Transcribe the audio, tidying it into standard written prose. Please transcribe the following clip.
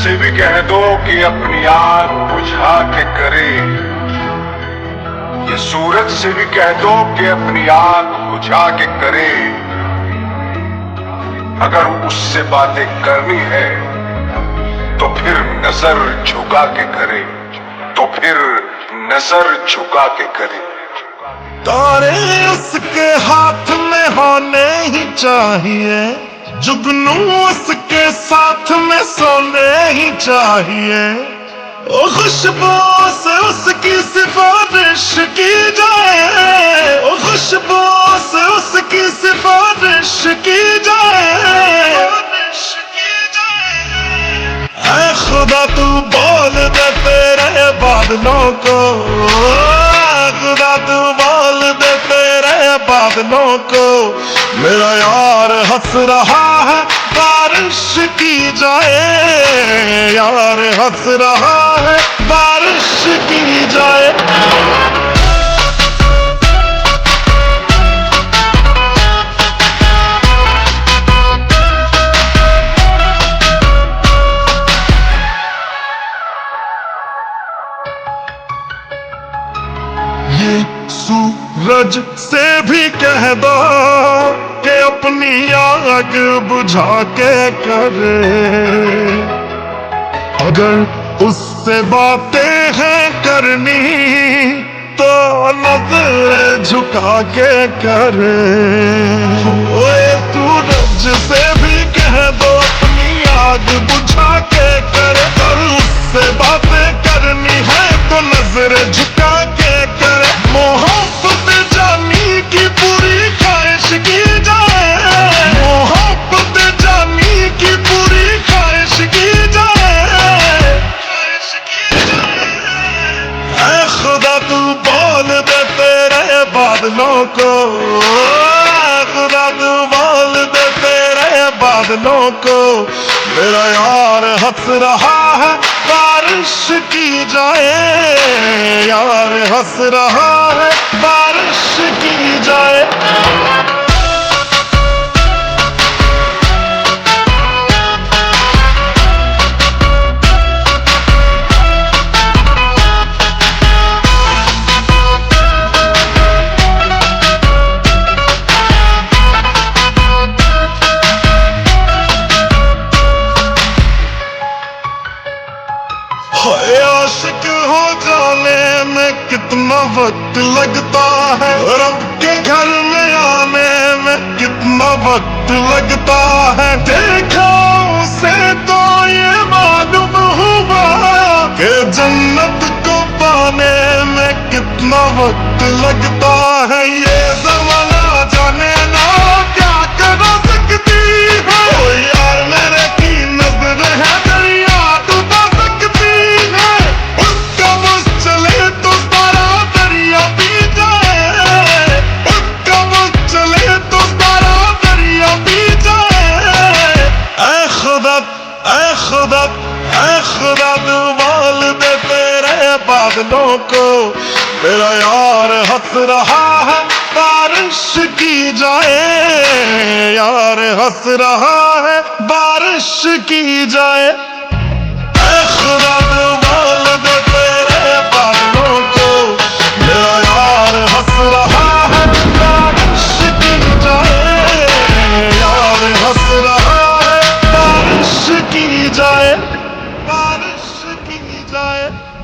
से भी कह दो कि अपनी आग बुझा के करे, ये सूरज से भी कह दो कि अपनी आग बुझा के करे। अगर उससे बातें करनी है तो फिर नजर झुका के करे, तो फिर नजर झुका के करे। तारे उसके हाथ में होने ही चाहिए, जुगनू उसके साथ में सोने ही चाहिए। ओ खुशबू से उसकी सिफारिश की जाए, ओ खुशबू से उसकी सिफारिश की जाए। ऐ खुदा तू बोल दे तेरे बादलों को, खुदा तू बोल दे तेरे बादलों को, मेरा यार हंस रहा है बारिश की जाए, यार हंस रहा है बारिश की जाए। ये सूरज से भी कह दो कि अपनी आग बुझा के करे, अगर उससे बातें हैं करनी तो नजर झुका के करे। ओए सूरज से भी कह दो अपनी आग बुझा के करे, अगर उससे बातें करनी है तो नजर झुका के करे। मोहब्बत जानी की पूरी ख्वाहिश की जाए, मोहब्बत जानी की पूरी ख्वाहिश की जाए। ऐ खुदा तू बोल दे तेरे बादलों को, खुदा तू बोल दे तेरे बादलों को, मेरा यार हंस रहा है बारिश की जाए, यार हंस रहा है बारिश की जाए। आशिक हो जाने में कितना वक्त लगता है, रब के घर में आने में कितना वक्त लगता है। देखा उसे तो ये मालूम हुआ कि जन्नत को पाने में कितना वक्त लगता है। ये ज़माना जाने ना क्या कर सकती है, ओ यार मेरे की नजर है दरिया डुबा सकती है। उसका बस चले तो सारा दरिया पी जाए, उसका बस चले तो सारा दरिया पी जाए। ऐ खुदा, ऐ खुदा, ऐ खुदा तू बोल दे तेरे बादलों को, मेरा यार हंस रहा है बारिश की जाए, यार हंस रहा है बारिश की जाए। ऐ खुदा